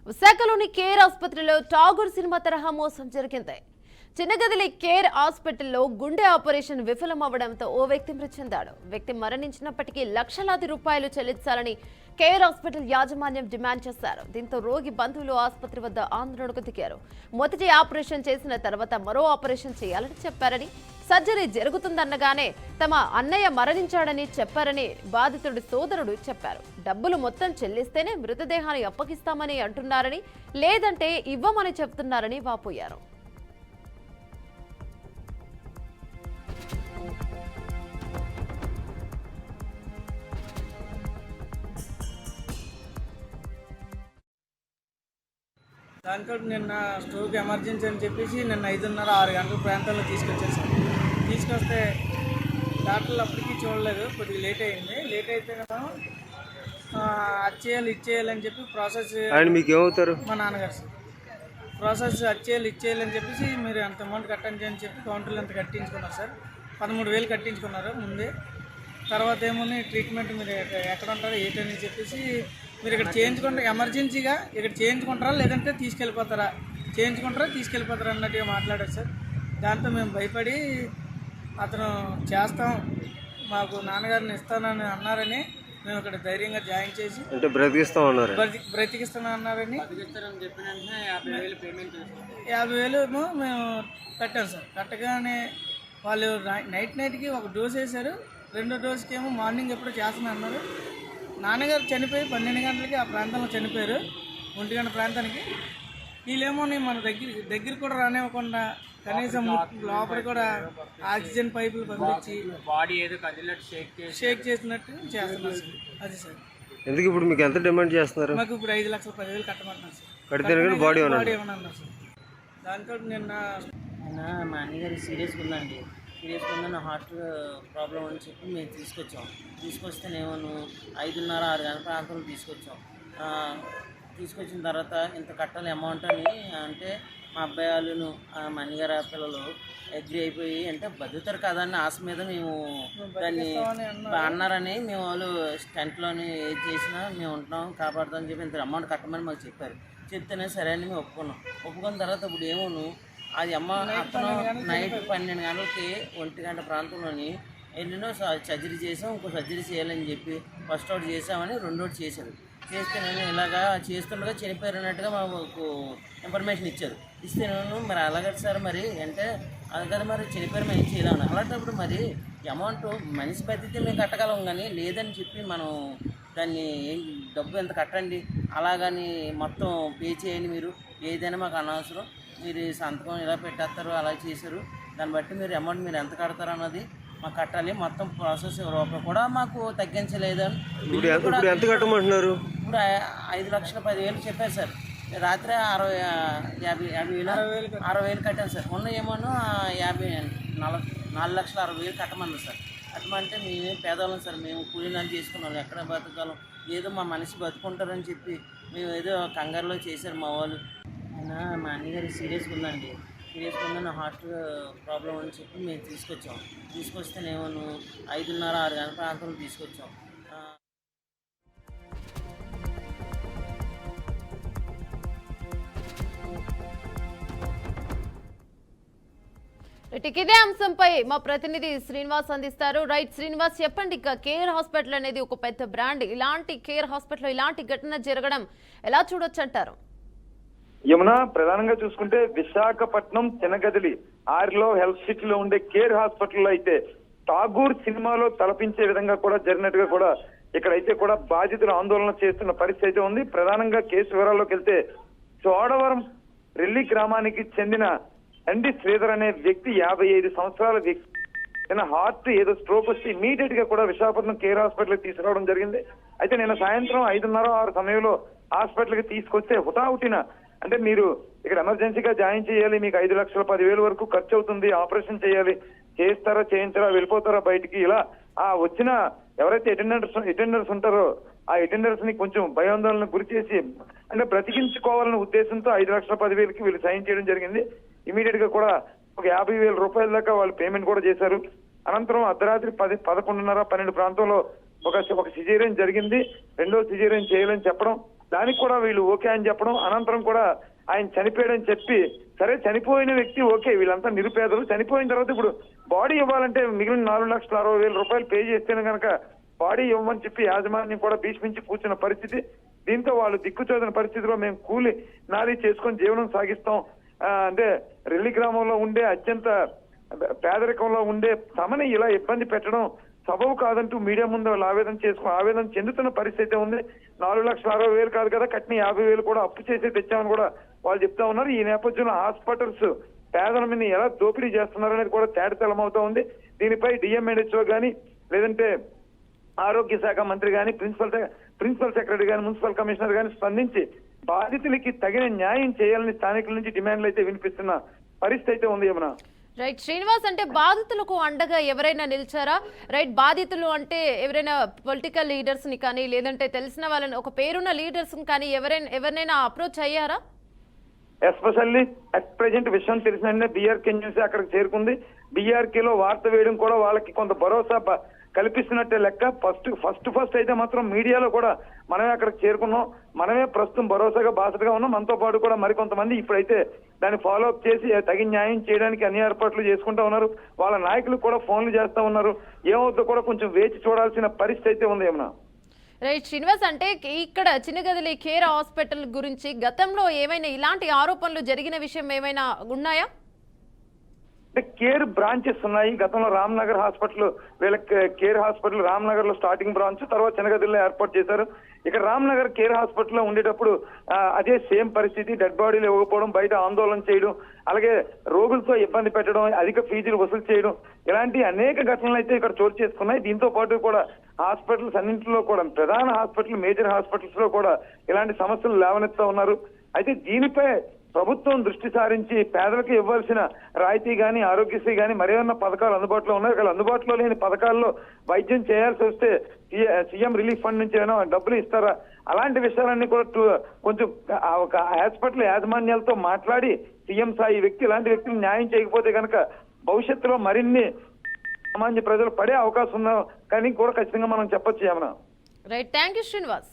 విశాఖలోని కేర్ ఆసుపత్రిలో టాగూర్ సినిమా తరహా మోసం జరిగింది. చిన్నగదిలి కేర్ హాస్పిటల్లో గుండె ఆపరేషన్ విఫలమవ్వడంతో ఓ వ్యక్తి మృతి చెందాడు. వ్యక్తి మరణించినప్పటికీ లక్షలాది రూపాయలు చెల్లించాలని కేర్ హాస్పిటల్ యాజమాన్యం డిమాండ్ చేశారు. దీంతో రోగి బంధువులు ఆసుపత్రి వద్ద ఆందోళనకు దిగారు. మొదటి ఆపరేషన్ చేసిన తర్వాత మరో ఆపరేషన్ చేయాలని చెప్పారని, సర్జరీ జరుగుతుందన్నగానే తమ అన్నయ్య మరణించాడని చెప్పారని బాధితుడి సోదరుడు చెప్పారు. డబ్బులు మొత్తం చెల్లిస్తేనే మృతదేహాన్ని అప్పగిస్తామని అంటున్నారని, లేదంటే ఇవ్వమని చెప్తున్నారని వాపోయారు. దాంతో నిన్న స్ట్రోక్ ఎమర్జెన్సీ అని చెప్పేసి నిన్న 5:30-6 గంటల ప్రాంతంలో తీసుకొచ్చేసాం. తీసుకొస్తే డాక్టర్లు అప్పటికీ చూడలేదు, కొద్దిగా లేట్ అయింది. లేట్ అయితే అది చేయాలి ఇది చేయాలని చెప్పి ప్రాసెస్ మీకు ఏమవుతారు మా నాన్నగారు సార్ ప్రాసెస్ అది చేయాలి ఇది చేయాలని చెప్పేసి మీరు అంత అమౌంట్ కట్టండి అని చెప్పి కౌంటర్లు అంత కట్టించుకున్నారు సార్. 13,000 కట్టించుకున్నారు ముందే. తర్వాత ఏమోని ట్రీట్మెంట్ మీరు ఎక్కడ ఉంటారో ఏంటని చెప్పేసి మీరు ఇక్కడ చేయించుకుంటారా, ఎమర్జెన్సీగా ఇక్కడ చేయించుకుంటారా లేదంటే తీసుకెళ్ళిపోతారా, తీసుకెళ్ళిపోతారా అన్నట్టుగా మాట్లాడారు సార్. దాంతో మేము భయపడి అతను చేస్తాం మాకు నాన్నగారిని ఇస్తానని అన్నారని మేము ఇక్కడ ధైర్యంగా జాయిన్ చేసి అంటే బ్రతికిస్తానన్నారని చెప్పిన వెంటనే 50,000 పేమెంట్ 50,000 మేము కట్టాం సార్. కట్టగానే వాళ్ళు నైట్కి ఒక డోస్ వేశారు. రెండో డోస్కి ఏమో మార్నింగ్ ఎప్పుడో చేస్తున్నా అన్నారు. నాన్నగారు చనిపోయి 12 గంటలకి ఆ ప్రాంతంలో చనిపోయారు, 1 గంట ప్రాంతానికి. వీళ్ళేమో మన దగ్గర కూడా రానివ్వకుండా కనీసం లోపల కూడా ఆక్సిజన్ పైపులు పంపించి బాడీ ఏదో కదిలినట్టు షేక్ చేసినట్టు చేస్తున్నారు సార్. అది సార్. ఎందుకు ఇప్పుడు మీకు ఎంత డిమాండ్ చేస్తున్నారు? మాకు ఇప్పుడు 5,10,000 కట్టమంటున్నారు సార్. కడితే బాడీ ఏమన్నా సార్. దాంతో నిన్న మా అన్నగారు సీరియస్గా ఉందండి. సీరియస్గా హార్ట్ ప్రాబ్లం అని చెప్పి మేము తీసుకొస్తేనేమో 5:30-6 గంటల ప్రాంతంలో తీసుకొచ్చిన తర్వాత ఇంత కట్టాలి అమౌంట్ అని అంటే మా అబ్బాయి వాళ్ళను మా అన్నగారు పిల్లలు అగ్రి అయిపోయి అంటే బతుకుతారు కదా అని ఆశ మీద మేము దాన్ని అన్నారని మేము వాళ్ళు స్టెంట్లోని ఏది చేసినా మేము ఉంటున్నాం కాపాడుతామని చెప్పి ఇంత అమౌంట్ కట్టమని మాకు చెప్పారు. చెప్తేనే సరే అని మేము ఒప్పుకున్న తర్వాత ఇప్పుడు ఏమోను అది అతను నైట్ 12 గంటలకి 1 గంట ప్రాంతంలోని ఎన్నో సర్జరీ చేసాం, ఇంకో సర్జరీ చేయాలని చెప్పి ఫస్ట్ అవుట్ చేసామని రెండోటి చేశారు. చేస్తే నేను ఇలాగా చేస్తుండగా చనిపోయారు అన్నట్టుగా మాకు ఇన్ఫర్మేషన్ ఇచ్చారు. ఇస్తే నేను మరి అలాగే సార్ మరి అంటే అది కదా మరి చనిపోయారు మేము ఏం చేయలేము. అలాంటప్పుడు మరి అమౌంట్ మనిషి బతికితే మేము కట్టగలం, కానీ లేదని చెప్పి మనం దాన్ని డబ్బు ఎంత కట్టండి అలాగని మొత్తం పే చేయండి, మీరు ఏదైనా మాకు అనవసరం, మీరు సంతకం ఇలా పెట్టేస్తారు అలా చేశారు, దాన్ని బట్టి మీరు అమౌంట్ మీరు ఎంత కడతారు అన్నది మాకు కట్టాలి, మొత్తం ప్రాసెస్ రూపాయి కూడా మాకు తగ్గించలేదని. ఇప్పుడు ఎంత కట్టమంటున్నారు? ఇప్పుడు 5,10,000 చెప్పారు సార్. రాత్రి 60,000 కట్టాను సార్. మొన్న ఏమోనో 4,60,000 కట్టమన్నారు సార్. కట్టమంటే మేమేం పేదవాళ్ళం సార్, మేము కూలీనాలు చేసుకున్నాం, ఎక్కడ బతకాలం, ఏదో మా మనిషి బతుకుంటారని చెప్పి మేము ఏదో కంగారులో చేశారు మా వాళ్ళు. మా అన్నగారు సీరియస్గా ఉందండి. హార్ట్ ప్రాబ్లం అని చెప్పి మేము తీసుకొస్తేనేమో 5:30-6 గంటల ప్రాంతంలో తీసుకొచ్చాం. ఇదే అంశంపై మా ప్రతినిధి శ్రీనివాస్ అందిస్తారు. రైట్ శ్రీనివాస్, చెప్పండి. ఇక కేర్ హాస్పిటల్ అనేది ఒక పెద్ద బ్రాండ్. ఇలాంటి కేర్ హాస్పిటల్ ఇలాంటి ఘటన జరగడం ఎలా చూడొచ్చు అంటారు? యమున, ప్రధానంగా చూసుకుంటే విశాఖపట్నం చిన్నగదిలి ఆరిలో హెల్త్ సిటీలో ఉండే కేర్ హాస్పిటల్లో అయితే ఠాగూర్ సినిమాలో తలపించే విధంగా కూడా జరిగినట్టుగా కూడా ఇక్కడైతే కూడా బాధితులు ఆందోళన చేస్తున్న పరిస్థితి అయితే ఉంది. ప్రధానంగా కేసు వివరాల్లోకి వెళ్తే చోడవరం రెల్లి గ్రామానికి చెందిన అండి శ్రీధర్ అనే వ్యక్తి 55 సంవత్సరాల వ్యక్తి. హార్ట్ ఏదో స్ట్రోక్ వచ్చి ఇమీడియట్ గా కూడా విశాఖపట్నం కేర్ హాస్పిటల్ తీసుకురావడం జరిగింది. అయితే నిన్న సాయంత్రం 5:30-6 సమయంలో హాస్పిటల్ కి తీసుకొస్తే హుటాహుటిన అంటే మీరు ఇక్కడ ఎమర్జెన్సీగా జాయిన్ చేయాలి, మీకు 5,10,000 వరకు ఖర్చు అవుతుంది, ఆపరేషన్ చేయాలి, చేస్తారా చేయించారా వెళ్ళిపోతారా బయటికి, ఇలా ఆ వచ్చిన ఎవరైతే అటెండర్స్ ఉంటారో ఆ అటెండర్స్ ని కొంచెం భయాందోళన గురి చేసి అంటే బ్రతికించుకోవాలనే ఉద్దేశంతో 5,10,000కి వీళ్ళు సైన్ చేయడం జరిగింది. ఇమీడియట్ గా కూడా ఒక 50,000 రూపాయల దాకా వాళ్ళు పేమెంట్ కూడా చేశారు. అనంతరం అర్ధరాత్రి 11:30-12 ప్రాంతంలో ఒక సిజేరియన్ జరిగింది. రెండో సిజేరియన్ చేయాలని చెప్పడం, దానికి కూడా వీళ్ళు ఓకే అని చెప్పడం, అనంతరం కూడా ఆయన చనిపోయాడని చెప్పి, సరే చనిపోయిన వ్యక్తి ఓకే, వీళ్ళంతా నిరుపేదలు, చనిపోయిన తర్వాత ఇప్పుడు బాడీ ఇవ్వాలంటే మిగిలిన 4,60,000 రూపాయలు పే చేస్తేనే కనుక బాడీ ఇవ్వమని చెప్పి యాజమాన్యం కూడా భీష్మించి కూర్చున్న పరిస్థితి. దీంతో వాళ్ళు దిక్కుచోదిన పరిస్థితిలో మేము కూలి నాలి చేసుకొని జీవనం సాగిస్తాం, అంటే రెల్లి గ్రామంలో ఉండే అత్యంత పేదరికంలో ఉండే తమని ఇలా ఇబ్బంది పెట్టడం సబబు కాదంటూ మీడియా ముందు వాళ్ళు ఆవేదన చెందుతున్న పరిస్థితి ఉంది. 4,60,000 కాదు కదా, కట్టిన 50,000 కూడా అప్పు చేసి తెచ్చామని కూడా వాళ్ళు చెప్తా ఉన్నారు. ఈ నేపథ్యంలో హాస్పిటల్స్ పేదల మీద ఎలా దోపిడీ చేస్తున్నారు అనేది కూడా తేటతెల్లమవుతా ఉంది. దీనిపై డిఎంఎన్హెచ్ఓ కానీ, లేదంటే ఆరోగ్య శాఖ మంత్రి కానీ, ప్రిన్సిపల్ సెక్రటరీ కానీ, మున్సిపల్ కమిషనర్ కానీ స్పందించి బాధితులకి తగిన న్యాయం చేయాలని స్థానికుల నుంచి డిమాండ్లు అయితే వినిపిస్తున్న పరిస్థితి అయితే ఉంది. ఏమన్నా రైట్ శ్రీనివాస్, అంటే బాధితులకు అండగా ఎవరైనా నిలిచారా? రైట్, బాధితులు అంటే ఎవరైనా పొలిటికల్ లీడర్స్ ని కానీ, లేదంటే తెలిసిన వాళ్ళని, ఒక పేరున్న లీడర్స్ కానీ ఎవరైనా అప్రోచ్ అయ్యారా? ఎస్పెషల్లీ అట్ ప్రెజెంట్ విషయం తెలిసిన బీఆర్కే న్యూస్ అక్కడికి చేరుకుంది. బీఆర్కేలో వార్త వేయడం కూడా వాళ్ళకి కొంత భరోసా కల్పిస్తున్నట్టే లెక్క. ఫస్ట్ అయితే మాత్రం మీడియాలో కూడా మనమే అక్కడికి చేరుకున్నాం, మనమే ప్రస్తుతం భరోసాగా బాసటగా ఉన్నాం. మనతో పాటు కూడా మరికొంతమంది ఇప్పుడైతే దాన్ని ఫాలో అప్ చేసి తగిన న్యాయం చేయడానికి అన్ని ఏర్పాట్లు చేసుకుంటా ఉన్నారు. వాళ్ళ నాయకులు కూడా ఫోన్లు చేస్తా ఉన్నారు. ఏమవుతుందో కూడా కొంచెం వేచి చూడాల్సిన పరిస్థితి అయితే ఉంది. ఏమన్నా రైట్ శ్రీనివాస్, అంటే ఇక్కడ చిన్నగదిలి కేర్ హాస్పిటల్ గురించి గతంలో ఏమైనా ఇలాంటి ఆరోపణలు జరిగిన విషయం ఏమైనా ఉన్నాయా? అంటే కేర్ బ్రాంచెస్ ఉన్నాయి. గతంలో రామ్నగర్ హాస్పిటల్, వీళ్ళ కేర్ హాస్పిటల్ రామ్నగర్ లో స్టార్టింగ్ బ్రాంచ్, తర్వాత చిన్నగదిలో ఏర్పాటు చేశారు. ఇక్కడ రామ్నగర్ కేర్ హాస్పిటల్లో ఉండేటప్పుడు అదే సేమ్ పరిస్థితి, డెడ్ బాడీలు ఇవ్వకపోవడం, బయట ఆందోళన చేయడం, అలాగే రోగులతో ఇబ్బంది పెట్టడం, అధిక ఫీజులు వసూలు చేయడం, ఇలాంటి అనేక ఘటనలు అయితే ఇక్కడ చోటు చేసుకున్నాయి. దీంతో పాటు కూడా హాస్పిటల్స్ అన్నింటిలో కూడా, ప్రధాన హాస్పిటల్, మేజర్ హాస్పిటల్స్ లో కూడా ఇలాంటి సమస్యలు లేవనెత్తా ఉన్నారు. అయితే దీనిపై ప్రభుత్వం దృష్టి సారించి పేదలకు ఇవ్వాల్సిన రాయితీ కానీ, ఆరోగ్యశ్రీ కానీ, మరేమన్నా పథకాలు అందుబాటులో ఉన్నాయి. ఒకవేళ అందుబాటులో లేని పథకాల్లో వైద్యం చేయాల్సి వస్తే సీఎం రిలీఫ్ ఫండ్ నుంచి ఏమైనా డబ్బులు ఇస్తారా? అలాంటి విషయాలన్నీ కూడా కొంచెం ఒక హాస్పిటల్ యాజమాన్యాలతో మాట్లాడి సీఎం స్థాయి వ్యక్తి ఇలాంటి వ్యక్తులు న్యాయం చేయకపోతే కనుక భవిష్యత్తులో మరిన్ని సామాన్య ప్రజలు పడే అవకాశం ఉన్నా కానీ కూడా ఖచ్చితంగా మనం చెప్పొచ్చు. ఏమన్నా రైట్, థ్యాంక్ యూ శ్రీనివాస్.